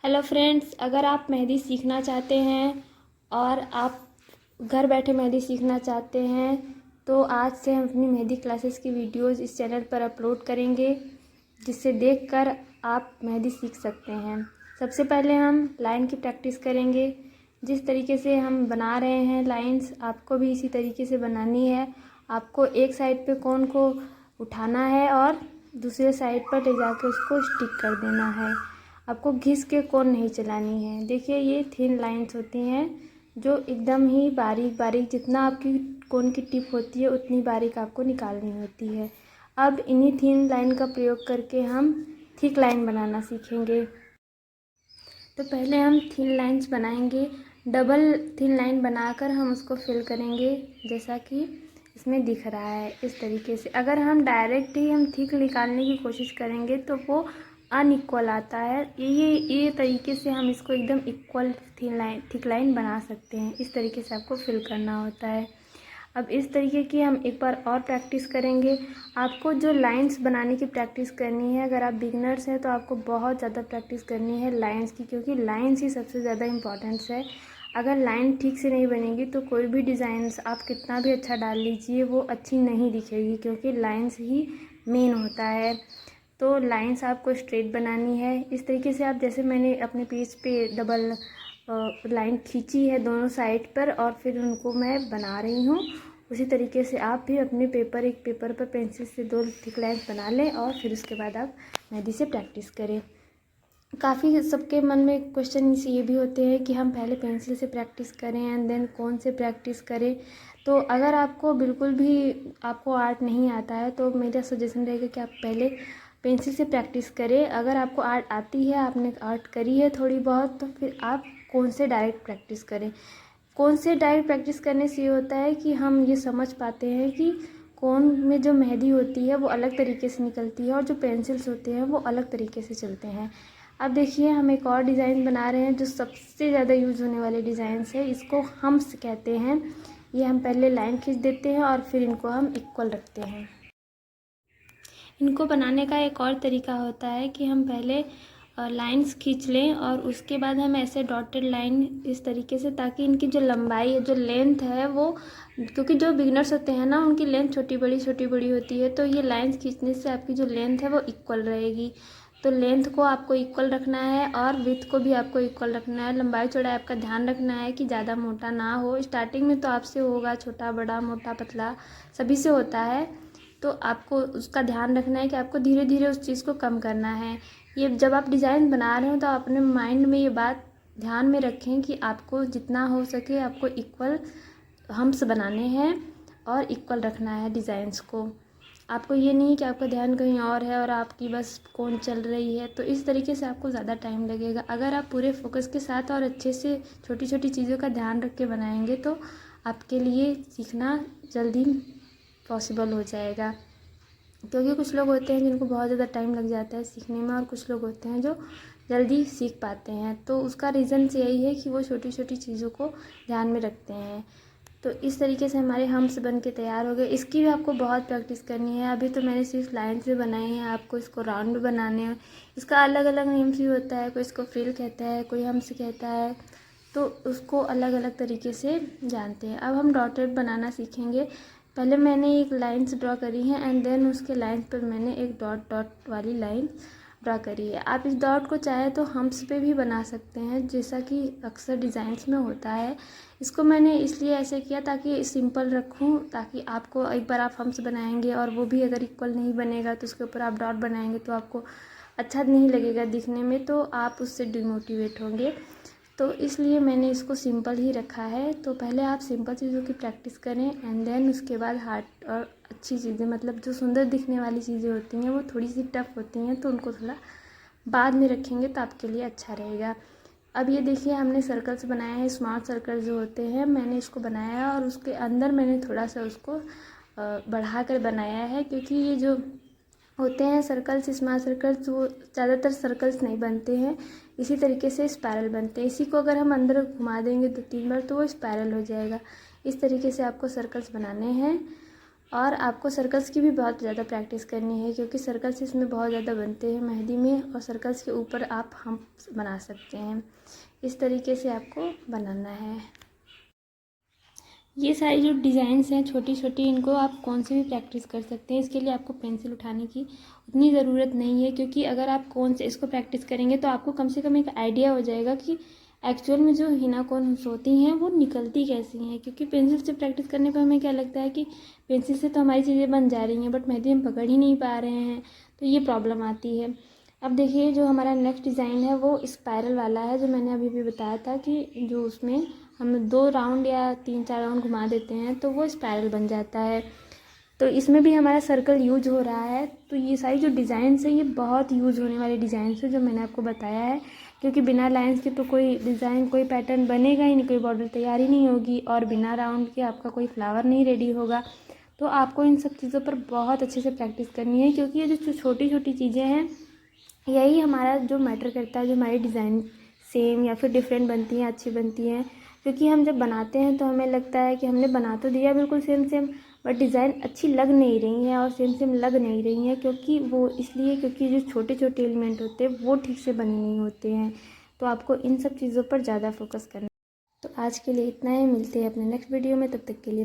Hello friends, अगर आप मेहंदी सीखना चाहते हैं और आप घर बैठे मेहंदी सीखना चाहते हैं तो आज से हम अपनी मेहंदी क्लासेस की वीडियोस इस चैनल पर अपलोड करेंगे, जिससे देखकर आप मेहंदी सीख सकते हैं। सबसे पहले हम लाइन की प्रैक्टिस करेंगे। जिस तरीके से हम बना रहे हैं लाइंस, आपको भी इसी तरीके से बनानी है। आपको एक साइड पे कोन को उठाना है और दूसरे साइड पर ले जाकर उसको स्टिक कर देना है। आपको घिस के कोन नहीं चलानी है। देखिए, ये थिन लाइंस होती हैं जो एकदम ही बारीक बारीक, जितना आपकी कोन की टिप होती है उतनी बारीक आपको निकालनी होती है। अब इन्हीं थिन लाइन का प्रयोग करके हम थिक लाइन बनाना सीखेंगे। तो पहले हम थिन लाइंस बनाएंगे। डबल थिन लाइन बनाकर हम उसको फिल करेंगे, जैसा कि इसमें दिख रहा है इस तरीके से। अगर हम डायरेक्ट ही हम थिक निकालने की कोशिश करेंगे तो वो अनइक्वल आता है। ये तरीके से हम इसको एकदम इक्वल थिक लाइन बना सकते हैं। इस तरीके से आपको फिल करना होता है। अब इस तरीके की हम एक बार और प्रैक्टिस करेंगे। आपको जो लाइंस बनाने की प्रैक्टिस करनी है, अगर आप बिगनर्स हैं तो आपको बहुत ज़्यादा प्रैक्टिस करनी है लाइंस की, क्योंकि लाइंस ही सबसे ज़्यादा इम्पॉर्टेंस है। अगर लाइन ठीक से नहीं बनेगी तो कोई भी डिज़ाइंस आप कितना भी अच्छा डाल लीजिए वो अच्छी नहीं दिखेगी, क्योंकि लाइंस ही मेन होता है। तो लाइंस आपको स्ट्रेट बनानी है। इस तरीके से आप, जैसे मैंने अपने पेज पे डबल लाइन खींची है दोनों साइड पर और फिर उनको मैं बना रही हूँ, उसी तरीके से आप भी अपने एक पेपर पर पेंसिल से 2 थिक लाइन्स बना लें और फिर उसके बाद आप मेहंदी से प्रैक्टिस करें। काफ़ी सबके मन में क्वेश्चन ये भी होते हैं कि हम पहले पेंसिल से प्रैक्टिस करें एंड देन कौन से प्रैक्टिस करें। तो अगर आपको बिल्कुल भी आपको आर्ट नहीं आता है तो मेरा सजेशन रहेगा कि आप पहले पेंसिल से प्रैक्टिस करें। अगर आपको आर्ट आती है, आपने आर्ट करी है थोड़ी बहुत, तो फिर आप कौन से डायरेक्ट प्रैक्टिस करें। कौन से डायरेक्ट प्रैक्टिस करने से ये होता है कि हम ये समझ पाते हैं कि कोन में जो मेहंदी होती है वो अलग तरीके से निकलती है और जो पेंसिल्स होते हैं वो अलग तरीके से चलते हैं। अब देखिए, हम एक और डिज़ाइन बना रहे हैं जो सबसे ज़्यादा यूज़ होने वाले डिज़ाइंस है। इसको हम्स कहते हैं। ये हम पहले लाइन खींच देते हैं और फिर इनको हम इक्वल रखते हैं। इनको बनाने का एक और तरीका होता है कि हम पहले लाइंस खींच लें और उसके बाद हम ऐसे डॉटेड लाइन इस तरीके से, ताकि इनकी जो लंबाई है, जो लेंथ है वो, क्योंकि जो बिगनर्स होते हैं ना उनकी लेंथ छोटी बड़ी होती है, तो ये लाइंस खींचने से आपकी जो लेंथ है वो इक्वल रहेगी। तो लेंथ को आपको इक्वल रखना है और विड्थ को भी आपको इक्वल रखना है। लंबाई चौड़ाई आपका ध्यान रखना है कि ज़्यादा मोटा ना हो। स्टार्टिंग में तो आपसे होगा, छोटा बड़ा मोटा पतला सभी से होता है, तो आपको उसका ध्यान रखना है कि आपको धीरे धीरे उस चीज़ को कम करना है। ये जब आप डिज़ाइन बना रहे हो तो अपने माइंड में ये बात ध्यान में रखें कि आपको जितना हो सके आपको इक्वल हम्स बनाने हैं और इक्वल रखना है डिज़ाइंस को। आपको ये नहीं कि आपका ध्यान कहीं और है और आपकी बस कौन चल रही है, तो इस तरीके से आपको ज़्यादा टाइम लगेगा। अगर आप पूरे फोकस के साथ और अच्छे से छोटी छोटी चीज़ों का ध्यान रख के बनाएंगे तो आपके लिए सीखना जल्दी पॉसिबल हो जाएगा। क्योंकि कुछ लोग होते हैं जिनको बहुत ज़्यादा टाइम लग जाता है सीखने में और कुछ लोग होते हैं जो जल्दी सीख पाते हैं। तो उसका रीज़न यही है कि वो छोटी छोटी चीज़ों को ध्यान में रखते हैं। तो इस तरीके से हमारे हम्स बन के तैयार हो गए। इसकी भी आपको बहुत प्रैक्टिस करनी है। अभी तो मैंने सिर्फ लाइन से बनाए हैं, आपको इसको राउंड बनाने हैं। इसका अलग अलग नेम भी होता है, कोई इसको फ्रिल कहता है, कोई हम्स कहता है, तो उसको अलग अलग तरीके से जानते हैं। अब हम डॉटेड बनाना सीखेंगे। पहले मैंने एक लाइन्स ड्रॉ करी है एंड देन उसके लाइन पर मैंने एक डॉट डॉट वाली लाइन ड्रॉ करी है। आप इस डॉट को चाहे तो हम्स पे भी बना सकते हैं, जैसा कि अक्सर डिज़ाइंस में होता है। इसको मैंने इसलिए ऐसे किया ताकि सिंपल रखूं, ताकि आपको एक बार आप हम्स बनाएंगे और वो भी अगर इक्वल नहीं बनेगा तो उसके ऊपर आप डॉट बनाएंगे तो आपको अच्छा नहीं लगेगा दिखने में, तो आप उससे डिमोटिवेट होंगे। तो इसलिए मैंने इसको सिंपल ही रखा है। तो पहले आप सिंपल चीज़ों की प्रैक्टिस करें एंड देन उसके बाद हार्ड और अच्छी चीज़ें, मतलब जो सुंदर दिखने वाली चीज़ें होती हैं वो थोड़ी सी टफ होती हैं, तो उनको थोड़ा बाद में रखेंगे तो आपके लिए अच्छा रहेगा। अब ये देखिए, हमने सर्कल्स बनाए हैं, स्मार्ट सर्कल जो होते हैं, मैंने इसको बनाया है और उसके अंदर मैंने थोड़ा सा उसको बढ़ा कर बनाया है, क्योंकि ये जो होते हैं सर्कल्स, स्मार्ट सर्कल्स, वो ज़्यादातर सर्कल्स नहीं बनते हैं। इसी तरीके से स्पायरल बनते हैं। इसी को अगर हम अंदर घुमा देंगे 2-3 बार तो वो स्पायरल हो जाएगा। इस तरीके से आपको सर्कल्स बनाने हैं और आपको सर्कल्स की भी बहुत ज़्यादा प्रैक्टिस करनी है, क्योंकि सर्कल्स इसमें बहुत ज़्यादा बनते हैं मेहंदी में, और सर्कल्स के ऊपर आप हम बना सकते हैं। इस तरीके से आपको बनाना है। ये सारी जो डिज़ाइंस हैं छोटी छोटी, इनको आप कौन से भी प्रैक्टिस कर सकते हैं। इसके लिए आपको पेंसिल उठाने की उतनी ज़रूरत नहीं है, क्योंकि अगर आप कौन से इसको प्रैक्टिस करेंगे तो आपको कम से कम एक आइडिया हो जाएगा कि एक्चुअल में जो हिना कोन्स होती हैं वो निकलती कैसी हैं। क्योंकि पेंसिल से प्रैक्टिस करने पर हमें क्या लगता है कि पेंसिल से तो हमारी चीज़ें बन जा रही हैं, बट मेहंदी हम पकड़ ही नहीं पा रहे हैं, तो ये प्रॉब्लम आती है। अब देखिए, जो हमारा नेक्स्ट डिज़ाइन है वो स्पायरल वाला है, जो मैंने अभी भी बताया था कि जो उसमें हम 2 राउंड या 3-4 राउंड घुमा देते हैं तो वो स्पायरल बन जाता है। तो इसमें भी हमारा सर्कल यूज हो रहा है। तो ये सारी जो डिज़ाइंस है ये बहुत यूज़ होने वाले डिज़ाइंस है जो मैंने आपको बताया है, क्योंकि बिना लाइंस के तो कोई डिज़ाइन, कोई पैटर्न बनेगा ही नहीं, कोई बॉर्डर तैयार ही नहीं होगी, और बिना राउंड के आपका कोई फ्लावर नहीं रेडी होगा। तो आपको इन सब चीज़ों पर बहुत अच्छे से प्रैक्टिस करनी है, क्योंकि ये जो छोटी छोटी चीज़ें हैं यही हमारा जो मैटर करता है, जो हमारी डिज़ाइन सेम या फिर डिफरेंट बनती हैं, अच्छी बनती हैं। क्योंकि हम जब बनाते हैं तो हमें लगता है कि हमने बना तो दिया बिल्कुल सेम सेम, बट डिज़ाइन अच्छी लग नहीं रही है और सेम सेम लग नहीं रही है, क्योंकि वो इसलिए क्योंकि जो छोटे छोटे एलिमेंट होते हैं वो ठीक से बने नहीं होते हैं। तो आपको इन सब चीज़ों पर ज़्यादा फोकस करना है। तो आज के लिए इतना ही, मिलते हैं अपने नेक्स्ट वीडियो में, तब तक के लिए